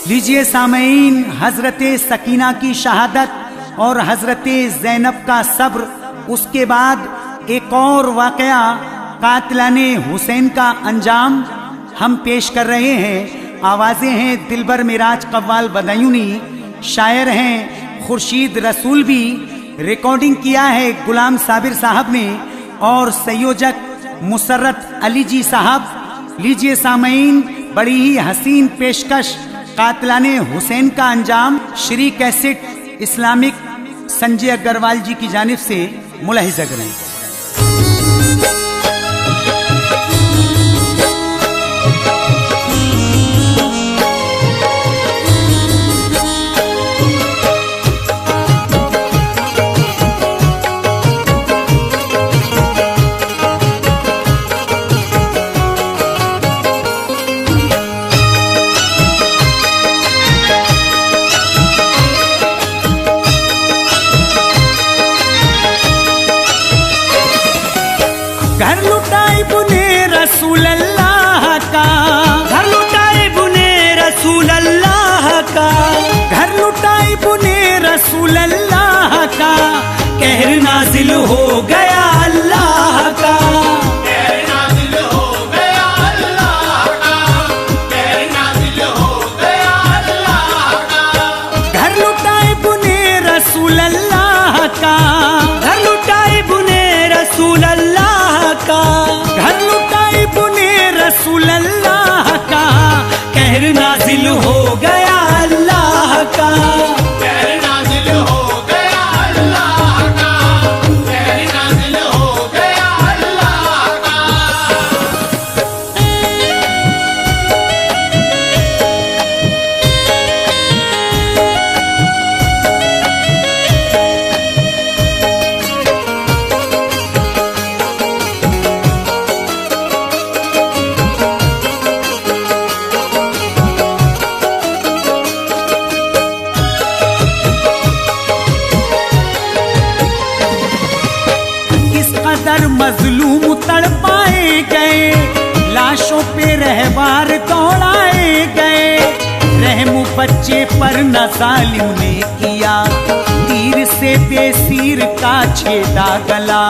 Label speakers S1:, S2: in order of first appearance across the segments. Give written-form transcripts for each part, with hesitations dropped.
S1: लीजिए सामईन, हजरत सकीना की शहादत और हजरत ज़ैनब का सब्र, उसके बाद एक और वाकया कातिलाने हुसैन का अंजाम हम पेश कर रहे हैं। आवाजें हैं दिलबर मिराज कव्वाल बदायूनी, शायर हैं खुर्शीद रसूल भी, रिकॉर्डिंग किया है गुलाम साबिर साहब ने और संयोजक मुसर्रत अली जी साहब। लीजिए सामईन, बड़ी ही हसीन पेशकश कातिलाने हुसैन का अंजाम श्री कैसेट इस्लामिक संजय अग्रवाल जी की जानिब से मुलाहिजा करें। घर लुटाई बुने रसूल अल्लाह का,
S2: घर लुटाई बुने रसूल अल्लाह का,
S1: घर लुटाई बुने रसूल अल्लाह का,
S2: कहर नाजिल हो गया अल्लाह का,
S3: कहर नाजिल हो गया अल्लाह का, कहर नाजिल हो गया अल्लाह का।
S1: घर लुटाई बुने रसूल अल्लाह का,
S2: घर लुटाई बुने रसूल अल्लाह का,
S1: घर लुटाई बुने रसूल अल्लाह का,
S2: कहर नाजिल हो गया अल्लाह का,
S3: कहर नाजिल हो गया अल्लाह का, कहर नाजिल हो गया अल्लाह का।
S1: कदर मजलूम तड़पाए गए, लाशों पे रहवार दौड़ाए गए, रहम बच्चे पर न जालिम ने किया, तीर से बेसीर का छेदा गला,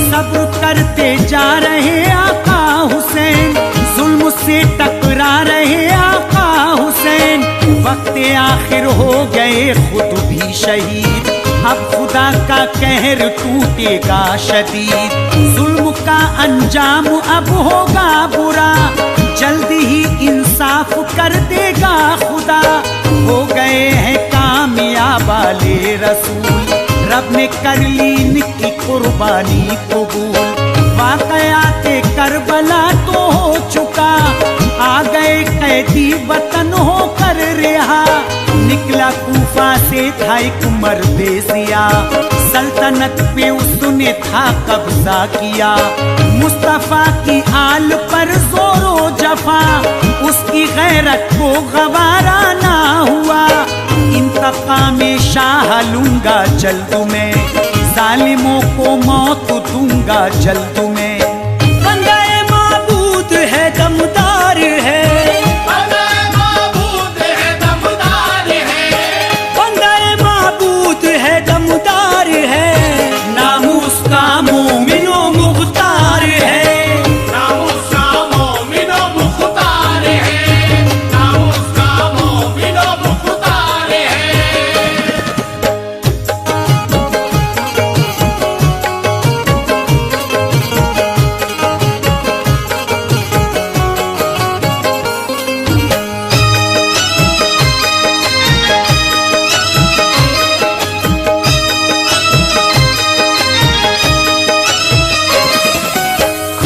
S1: सब्र करते जा रहे आका हुसैन, जुल्म से टकरा रहे आका हुसैन, वक्त आखिर हो गए खुद भी शहीद, अब खुदा का कहर टूटेगा शदीद, जुल्म का अंजाम अब होगा बुरा, जल्दी ही इंसाफ कर देगा खुदा, हो गए हैं कामयाब आले रसूल, रब ने कर ली इनकी कुर्बानी कबूल, वाक़याते करबला तो हो चुका, आ गए कैदी वतन होकर रिहा, निकला कूफा से था एक मर्दे जिया, सल्तनत पे उसने था कब्जा किया, मुस्तफा की आल पर जोरो जफा, उसकी गैरत को गवारा ना हुआ, इंतकाम शाह लूंगा जल्द में, जालिमों को मौत दूंगा जल्द में।
S2: बंदाए माबूद है दमदार है,
S3: बंदाए माबूद है दमदार है,
S2: बंदाए माबूद है दमदार है, नाम उसका मोमिनो मुख्तार है,
S3: नाम उसका मोमिनो मुख्तार है, नाम उसका मोमिनो मुख्तार है।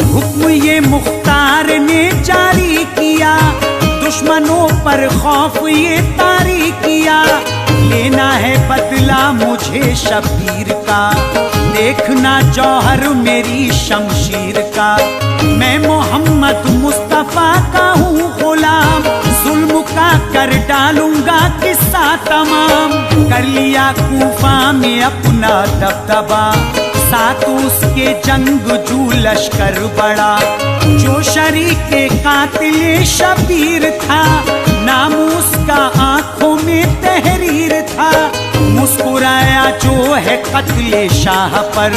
S1: हुक्म ये मुख्तार ने जारी किया, दुश्मनों पर खौफ ये तारी किया, लेना है बदला मुझे शबीर का, देखना जौहर मेरी शमशीर का, मैं मोहम्मद मुस्तफा का हूँ गुलाम, जुल्म का कर डालूंगा किस्सा तमाम, कर लिया कूफा में अपना दबदबा, साथ उसके जंगजू लश्कर बड़ा, जो शरीके कातिल शबीर था, नाम उसका कत्ले शाह पर,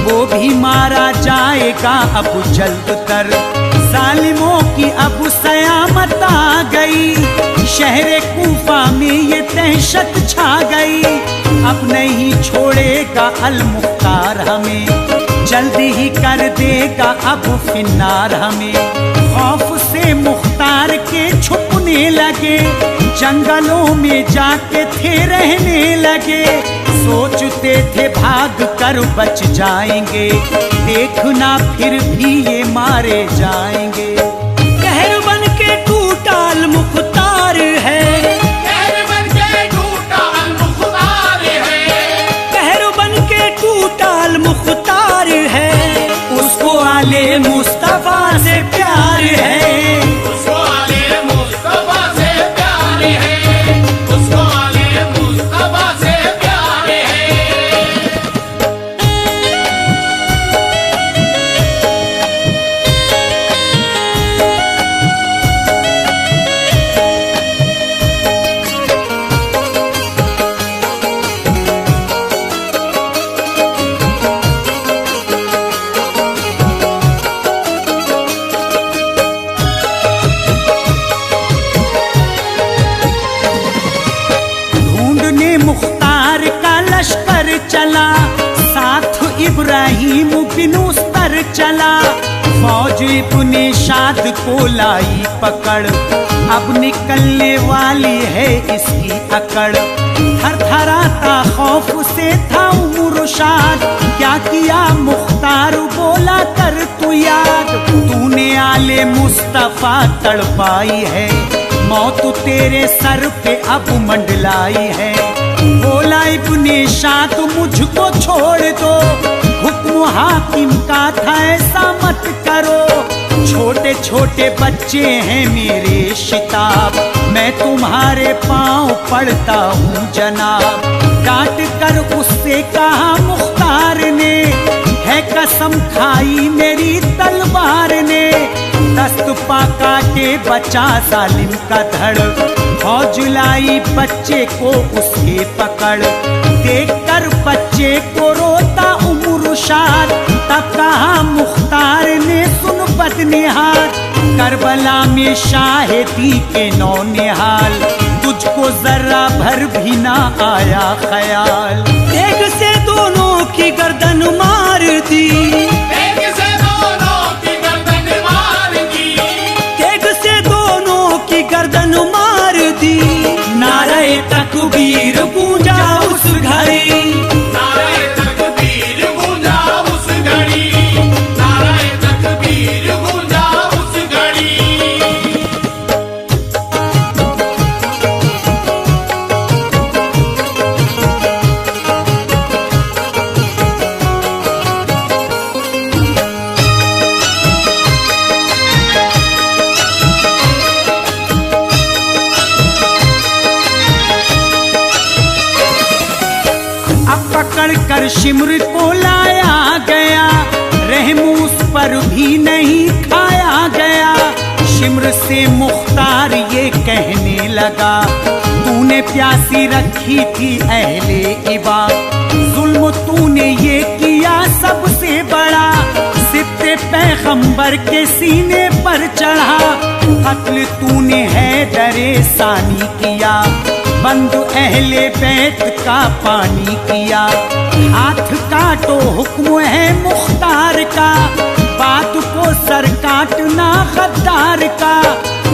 S1: वो भी मारा जाएगा अब जल्द तर। जालिमों की अब सयामत आ गई, शहर कूफा में ये दहशत छा गई। अब नहीं छोड़ेगा अल मुख्तार हमें, जल्दी ही कर देगा अब फिन्नार हमें। खौफ से मुख्तार के छुपने लगे, जंगलों में जाके थे रहने लगे। सोचते थे भाग कर बच जाएंगे, देखना फिर भी ये मारे जाएंगे।
S2: कहर बन के टूटा अल मुख्तार है,
S3: कहर बन के टूटा अल मुख्तार है,
S2: कहर बन के टूटा अल मुख्तार है।
S1: उसको आले मुस्तफा से प्यार है,
S3: उसको आले मुस्तफा से प्यार है, उसको आले मुस्तफा से प्यार है।
S1: ढूंढने मुख्तार का लश्कर चला, साथ इब्राहिम बिन उस पर चला। फौज इब्ने शाद को लाई पकड़, अब निकलने वाली है इसकी अकड़। थरथराता खौफ से था मुर्शाद, क्या किया मुख्तार बोला कर तू याद। तूने आले मुस्तफा तड़पाई है, मौत तेरे सर पे अब मंडलाई है। बोला इब्ने शाद मुझको छोड़ दो, हुक्म हाकिम का था ऐसा मत करो। छोटे छोटे बच्चे हैं मेरे शिताब, मैं तुम्हारे पांव पड़ता हूँ जनाब। डांट कर उससे कहा मुख्तार ने, है कसम खाई मेरी तलवार ने। दस्त पा काटे बचा जालिम का धड़, फौज लाई बच्चे को उसके पकड़। देखकर बच्चे को रोता उमरुशाद, तब कहा मुख्तार ने सुन बदनिहाल। करबला में शाहिदी के नौनिहाल, तुझको जरा भर भी ना आया ख्याल।
S2: एक से दोनों की गर्दन मार दी,
S3: एक से दोनों की गर्दन मार दी,
S2: एक से दोनों की गर्दन मार दी।
S1: नारे तकबीर गूंजा उस घड़ी,
S3: नारे तकबीर गूंजा उस घड़ी, नारे तकबीर गूंजा उस घड़ी।
S1: अब पकड़ कर शिमर को लाया गया, रहम उस पर भी नहीं खाया गया। शिमर से मुख्तार ये कहने लगा, तूने प्यासी रखी थी अहले इबा, जुल्म तूने ये किया सबसे बड़ा। सिद्दे पैगंबर के सीने पर चढ़ा, कत्ल तूने हैदरे सानी किया, बंधु अहले बैत का पानी किया। हाथ काटो हुक्म है मुख्तार का, बात को सर काटना गद्दार का।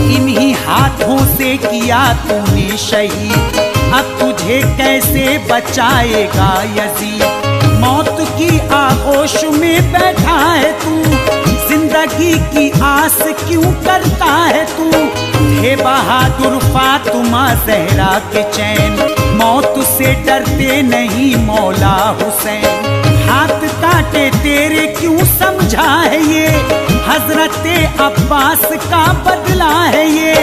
S1: इन्हीं हाथों से किया तूने शहीद, अब तुझे कैसे बचाएगा यजीद। मौत की आगोश में बैठा है तू, जिंदगी की आस क्यों करता है तू। हे बहादुर फातिमा ज़हरा के चैन, मौत से डरते नहीं मौला हुसैन। हाथ काटे तेरे क्यों समझा है ये, हजरते अब्बास का बदला है ये।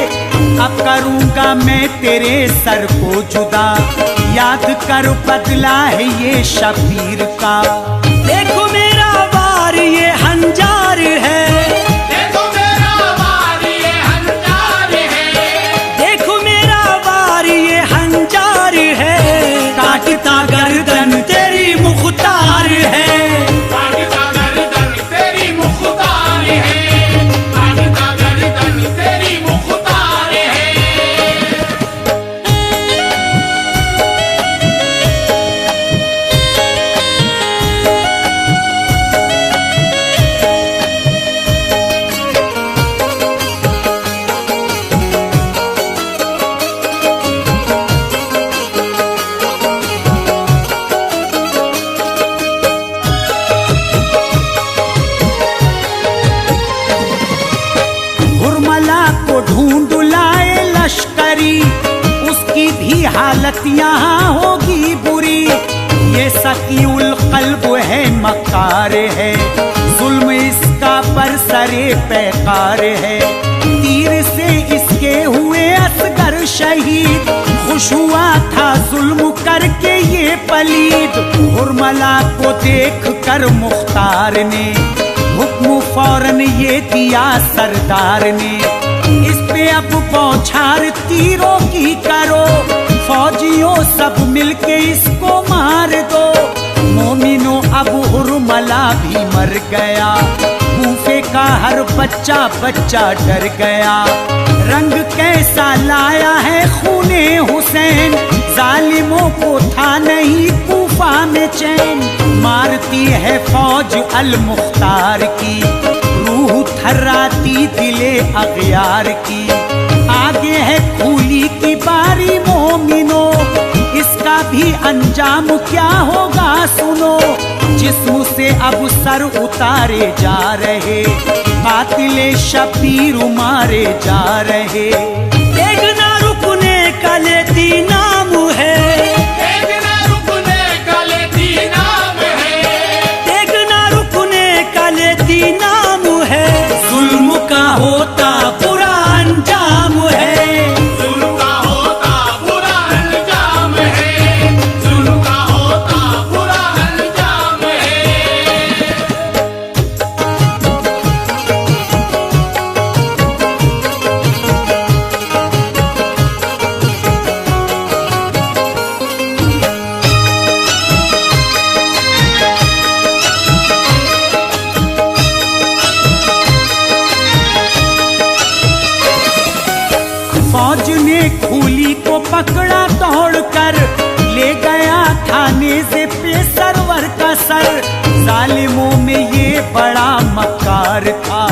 S1: अब करूंगा मैं तेरे सर को जुदा, याद कर बदला है ये शबीर का।
S2: देखो मेरा वार ये हंजार है,
S3: देखो मेरा वार ये हंजार है,
S2: देखो मेरा वार ये हंजार है।
S1: काटता गर्दन तेरी मुख करी, उसकी भी हालत यहाँ होगी बुरी। ये सकीउल कल्ब है, मकार है, जुल्म इसका बरसरे पैकार है। तीर से इसके हुए असगर शहीद, खुश हुआ था जुल्म करके ये पलीद। हुरमला को देख कर मुख्तार ने हुक्म फौरन ये दिया सरदार ने, इस पे अब बौछार तीरों की करो, फौजियों सब मिलके इसको मार दो। मोमिनो अब हुरमला भी मर गया, कूफे का हर बच्चा बच्चा डर गया। रंग कैसा लाया है खूने हुसैन, जालिमों को था नहीं कूफा में चैन। मारती है फौज अल मुख्तार की, रूह थर्राती दिले अगयार की। आगे है खूली की बारी मोमिनो, इसका भी अंजाम क्या होगा सुनो। जिस्म से अब सर उतारे जा रहे, कातिले शबीर मारे जा रहे।
S2: देखना रुकने का लेती नाम है,
S3: देखना रुकने का लेती नाम है,
S2: देखना रुकने का लेती नाम है। जुल्म का होता बुरा अंजाम है,
S3: जुल्म का होता बुरा अंजाम है, जुल्म का होता बुरा अंजाम है।
S1: फौज ने खूली को पकड़ा तोड़कर, ले गया थाने से पे सरवर का सर। जालिमों में ये बड़ा मकार था,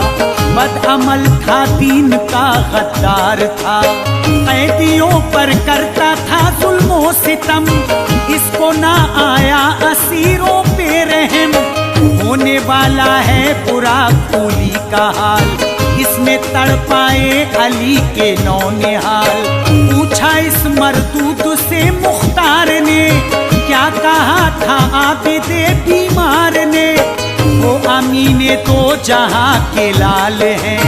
S1: बदअमल था, दीन का गद्दार था। कैदियों पर करता था जुल्मो सितम, इसको ना आया असीरों पे रहम। होने वाला है बुरा खूली का हाल, इसमें तड़पाए अली के नौनिहाल। पूछा इस मरदूद से मुख्तार ने, क्या कहा था आबिदे बीमार ने। वो अमीने तो जहां के लाल हैं,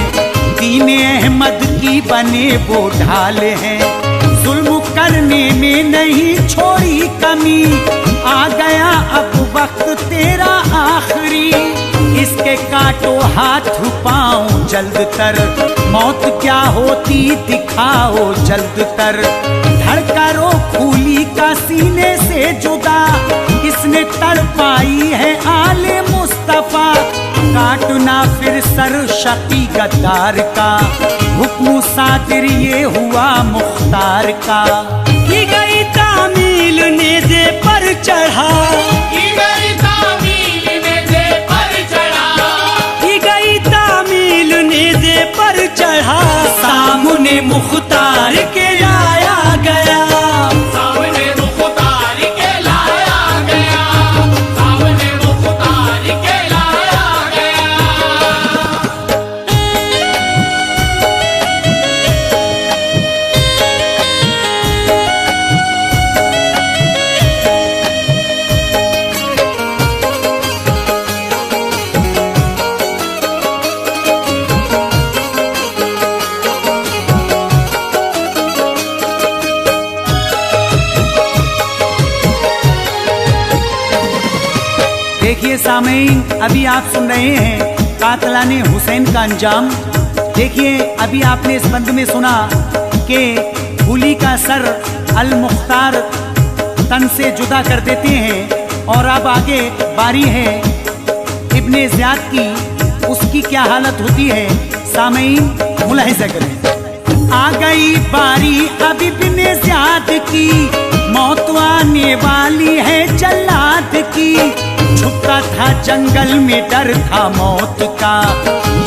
S1: दीने अहमद की बने वो ढाल हैं। जुल्म करने में नहीं छोड़ी कमी, आ गया अब वक्त तेरा आखिरी। इसके काटो हाथ पाँव जल्द तर, मौत क्या होती दिखाओ जल्द तर। धड़करो खूली का सीने से जुदा, इसने तड़पाई है आले मुस्तफा। काटना फिर सर शकी गद्दार का, हुक्म सातिर ये हुआ मुख्तार का।
S2: की गई तामील नेज़े पर चढ़ा,
S3: की गई तामील नेज़े पर चढ़ा,
S2: की गई तामील नेज़े पर चढ़ा। सामने मुख्तार के लाया गया,
S3: सामने मुख्तार के लाया गया, सामने मुख्तार के लाया गया।
S1: देखिए सामीन, अभी आप सुन रहे हैं कातलाने हुसैन का अंजाम। देखिए अभी आपने इस बंद में सुना कि खूली का सर अल मुख्तार तन से जुदा कर देते हैं, और अब आगे बारी है इब्ने ज़ियाद की, उसकी क्या हालत होती है सामीन मुलाहिज़ा करें। आ गई बारी अब इब्ने ज़ियाद की, मौत आने वाली है जल्लाद की। छुपता था जंगल में डर था मौत का,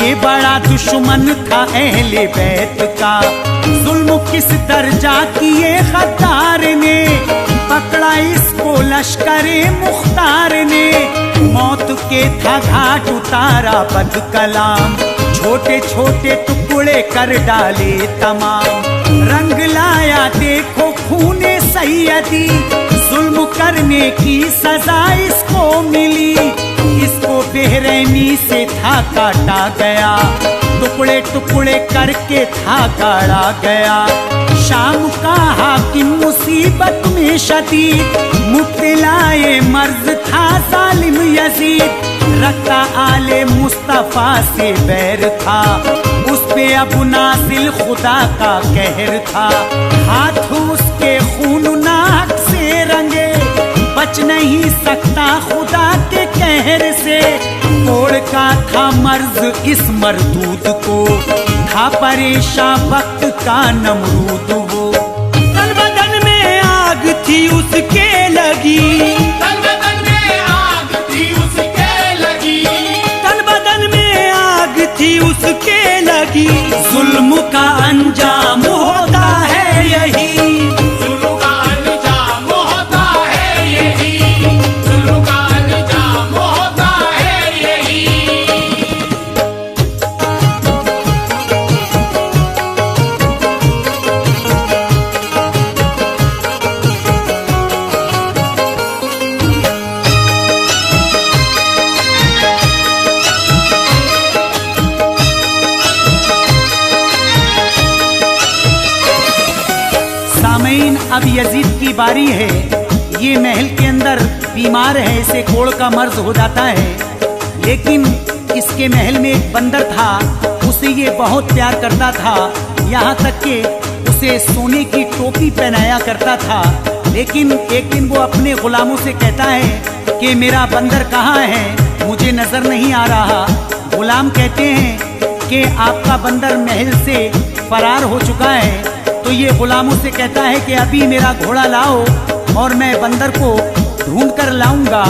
S1: ये बड़ा दुश्मन था अहले बैत का। जुल्म किस दर्जा किए गद्दार ने, पकड़ा इसको लश्करे मुख्तार ने। मौत के था घाट उतारा बद कलाम, छोटे छोटे टुकड़े कर डाले तमाम। रंग लाया खूने सैयदी, जुल्म करने की सजा इसको मिली। इसको बेरहमी से था काटा गया, टुकड़े टुकड़े करके था गाड़ा गया। शाम का हाकिम मुसीबत में शदीद, मुब्तलाए मर्ज था जालिम यजीद। रखता आले मुस्तफा से बैर था, उस पे अब नासिल खुदा का कहर था। हाथ उसके खूननाक से रंगे, बच नहीं सकता खुदा के कहर से। तोड़ का था मर्ज इस मरदूद को, था परेशान वक्त का नमरूद वो।
S2: तन बदन में आग थी उसके लगी,
S3: तन बदन में आग थी उसके लगी,
S2: तन बदन में आग थी उसके लगी। जुल्म का अंजाम होता है यही,
S3: जुल्म का अंजाम होता है यही, जुल्म का अंजाम होता है यही।
S1: सामीन, अब यजीद की बारी है। ये महल के अंदर बीमार है, इसे कोड़ का मर्ज हो जाता है। लेकिन इसके महल में एक बंदर था, उसे ये बहुत प्यार करता था। यहाँ तक कि उसे सोने की टोपी पहनाया करता था। लेकिन एक दिन वो अपने गुलामों से कहता है कि मेरा बंदर कहाँ है, मुझे नजर नहीं आ रहा। गुलाम कहते हैं कि आपका बंदर महल से फरार हो चुका है। तो ये गुलामों से कहता है कि अभी मेरा घोड़ा लाओ और मैं बंदर को ढूंढ कर लाऊंगा।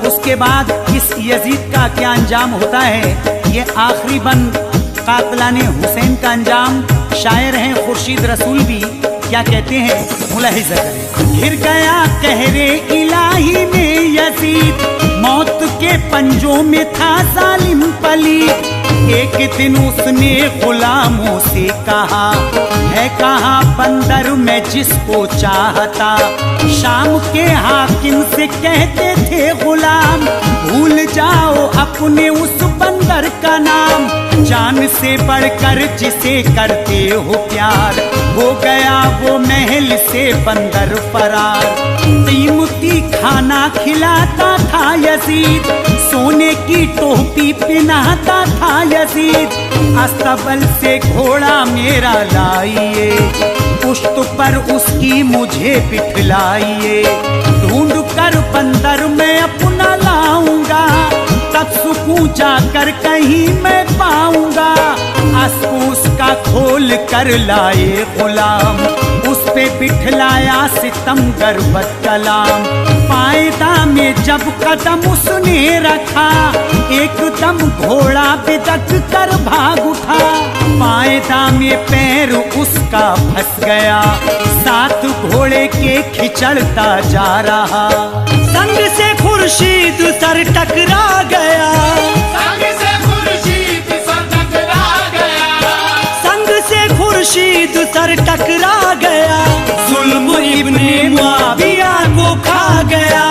S1: उसके बाद इस यजीद का क्या अंजाम होता है, ये आखिरी बंद कातलाने हुसैन का अंजाम। शायर हैं खुर्शीद रसूल भी, क्या कहते हैं मुलाहिजा करें। घिर गया कहरे इलाही में यजीद, मौत के पंजों में था जालिम पलीद। एक दिन उसने गुलामों से कहा, है कहाँ बंदर मैं जिसको चाहता। शाम के हाकिम से कहते थे गुलाम, भूल जाओ अपने उस बंदर का नाम। जान से बढ़कर जिसे करते हो प्यार, हो गया वो महल से बंदर फरार। कीमती खाना खिलाता था यजीद, सोने की टोपी पहनाता था यजीद। अस्तबल से घोड़ा मेरा लाइए, पुश्त पर उसकी मुझे बिठलाइए। ढूंढ कर बंदर मैं अपना लाऊंगा, तब सुकून जाकर कहीं मैं पाऊंगा। अस्कूस का खोल कर लाए गुलाम, उस पे बिठलाया सितमगर बद कलाम। पायदा में जब कदम उसने रखा, एकदम घोड़ा बिदक कर भाग उठा। पायदा में पैर उसका फंस गया, साथ घोड़े के खिचड़ता जा रहा।
S2: संग से खुर्शीद सर टकरा गया,
S3: संग से खुर्शीद सर टकरा गया,
S2: संग से खुर्शीद सर टकरा गया। जुल्म इब्ने मुआविया को खा गया।